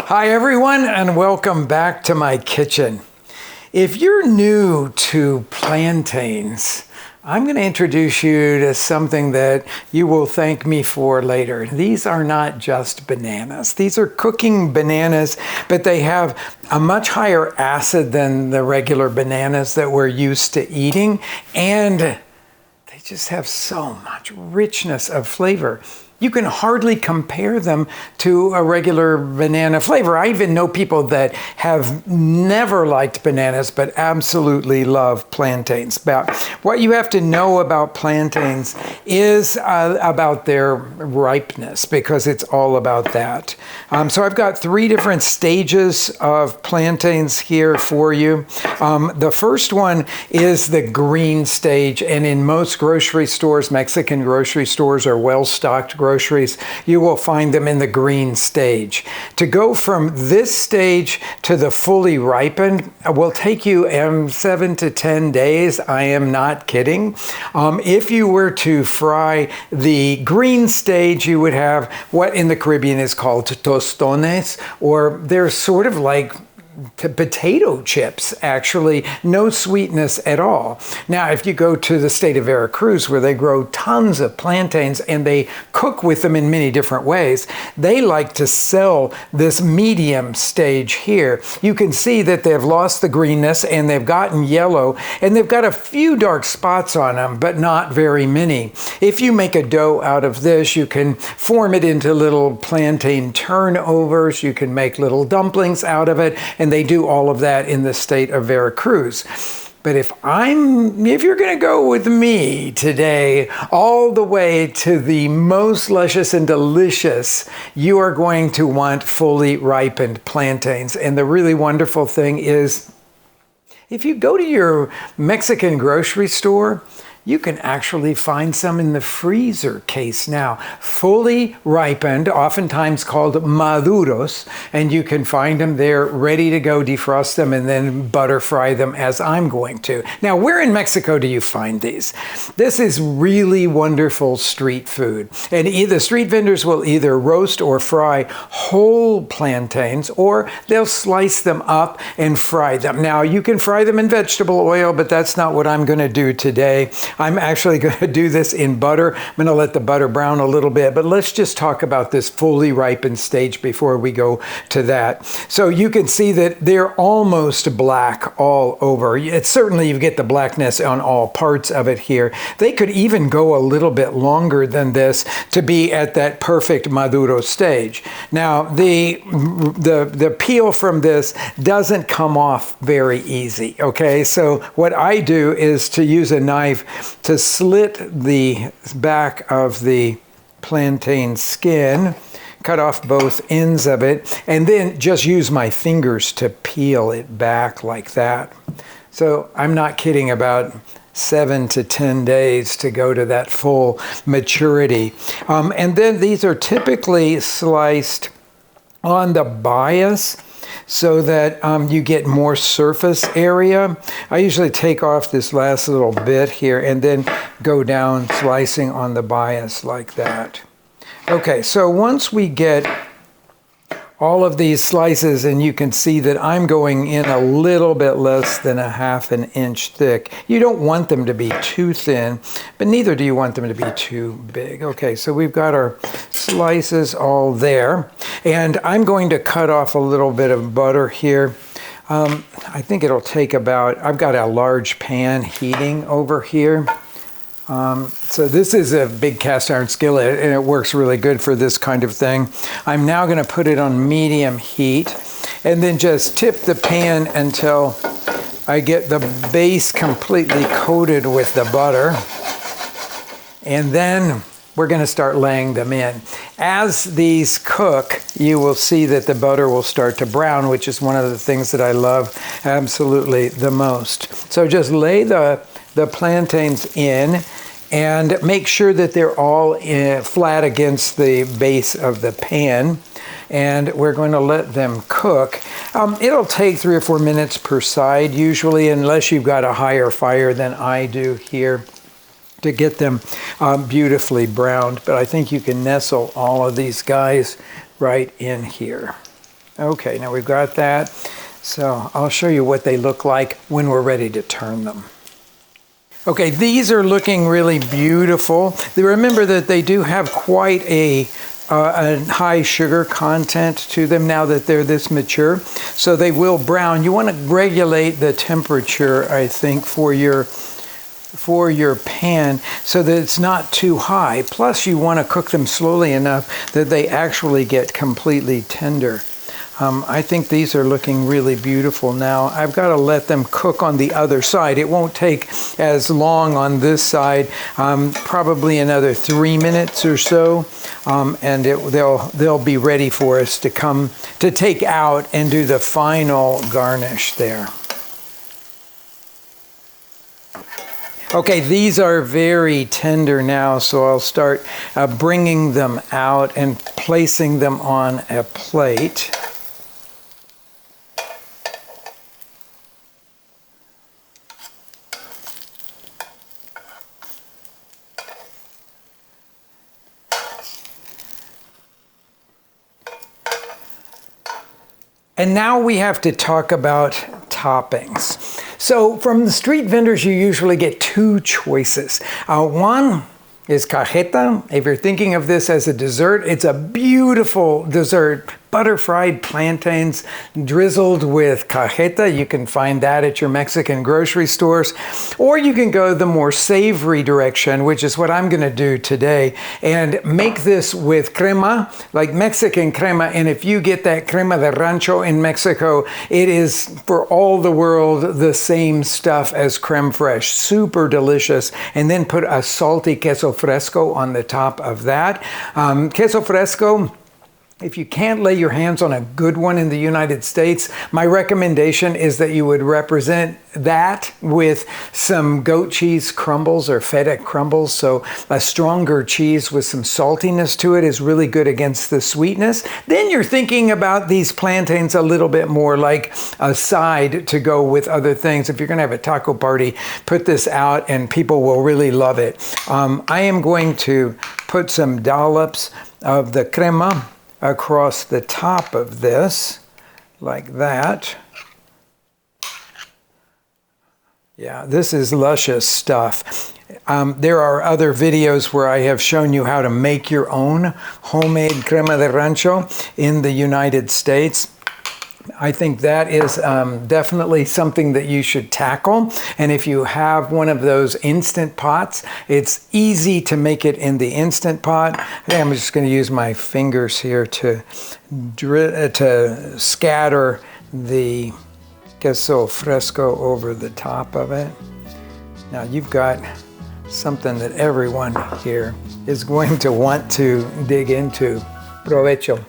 Hi everyone, and welcome back to my kitchen. If you're new to plantains, I'm going to introduce you to something that you will thank me for later. These are not just bananas. These are cooking bananas, but they have a much higher acid than the regular bananas that we're used to eating, and they just have so much richness of flavor. You can hardly compare them to a regular banana flavor. I even know people that have never liked bananas but absolutely love plantains. But what you have to know about plantains is about their ripeness, because it's all about that. So I've got 3 different stages of plantains here for you. The first one is the green stage, and in most grocery stores, Mexican grocery stores, are well-stocked groceries, you will find them in the green stage. To go from this stage to the fully ripened will take you 7 to 10 days. I am not kidding. If you were to fry the green stage, you would have what in the Caribbean is called tostones, or they're sort of like potato chips, actually, no sweetness at all. Now, if you go to the state of Veracruz, where they grow tons of plantains and they cook with them in many different ways, they like to sell this medium stage here. You can see that they've lost the greenness and they've gotten yellow, and they've got a few dark spots on them, but not very many. If you make a dough out of this, you can form it into little plantain turnovers. You can make little dumplings out of it, and they do all of that in the state of Veracruz. But if you're going to go with me today all the way to the most luscious and delicious, you are going to want fully ripened plantains. And the really wonderful thing is, if you go to your Mexican grocery store, you can actually find some in the freezer case now, fully ripened, oftentimes called maduros, and you can find them there ready to go, defrost them, and then butter fry them as I'm going to. Now, where in Mexico do you find these? This is really wonderful street food, and the street vendors will either roast or fry whole plantains, or they'll slice them up and fry them. Now, you can fry them in vegetable oil, but that's not what I'm going to do today. I'm actually going to do this in butter. I'm going to let the butter brown a little bit, but let's just talk about this fully ripened stage before we go to that. So you can see that they're almost black all over. It's certainly, you get the blackness on all parts of it here. They could even go a little bit longer than this to be at that perfect maduro stage. Now, the peel from this doesn't come off very easy, okay? So what I do is to use a knife to slit the back of the plantain skin, cut off both ends of it, and then just use my fingers to peel it back like that. So I'm not kidding about 7 to 10 days to go to that full maturity. And then these are typically sliced on the bias, so that you get more surface area. I usually take off this last little bit here and then go down slicing on the bias like that. Okay, so once we get all of these slices, and you can see that I'm going in a little bit less than a ½ an inch thick. You don't want them to be too thin, but neither do you want them to be too big. Okay, so we've got our slices all there, and I'm going to cut off a little bit of butter here. I think it'll take about, I've got a large pan heating over here. So this is a big cast iron skillet, and it works really good for this kind of thing. I'm now going to put it on medium heat and then just tip the pan until I get the base completely coated with the butter. And then we're going to start laying them in. As these cook, you will see that the butter will start to brown, which is one of the things that I love absolutely the most. So just lay the plantains in, and make sure that they're all flat against the base of the pan. And we're going to let them cook. It'll take 3 or 4 minutes per side, usually, unless you've got a higher fire than I do here, to get them beautifully browned. But I think you can nestle all of these guys right in here. Okay, now we've got that. So I'll show you what they look like when we're ready to turn them. Okay, these are looking really beautiful. Remember that they do have quite a high sugar content to them now that they're this mature. So they will brown. You want to regulate the temperature, I think, for your pan so that it's not too high. Plus, you want to cook them slowly enough that they actually get completely tender. I think these are looking really beautiful now. I've got to let them cook on the other side. It won't take as long on this side, probably another 3 minutes or so, and they'll be ready for us to come to take out and do the final garnish there. Okay, these are very tender now, so I'll start bringing them out and placing them on a plate. And now we have to talk about toppings. So from the street vendors, you usually get two choices. One is cajeta. If you're thinking of this as a dessert, it's a beautiful dessert. Butter-fried plantains drizzled with cajeta. You can find that at your Mexican grocery stores. Or you can go the more savory direction, which is what I'm going to do today, and make this with crema, like Mexican crema. And if you get that crema de rancho in Mexico, it is for all the world the same stuff as creme fraiche. Super delicious. And then put a salty queso fresco on the top of that. Queso fresco, if you can't lay your hands on a good one in the United States, my recommendation is that you would represent that with some goat cheese crumbles or feta crumbles. So a stronger cheese with some saltiness to it is really good against the sweetness. Then you're thinking about these plantains a little bit more like a side to go with other things. If you're going to have a taco party, put this out and people will really love it. I am going to put some dollops of the crema across the top of this, like that. Yeah, this is luscious stuff. There are other videos where I have shown you how to make your own homemade crema de rancho in the United States. I think that is definitely something that you should tackle. And if you have one of those instant pots, it's easy to make it in the instant pot. I'm just going to use my fingers here to scatter the queso fresco over the top of it. Now you've got something that everyone here is going to want to dig into. Provecho.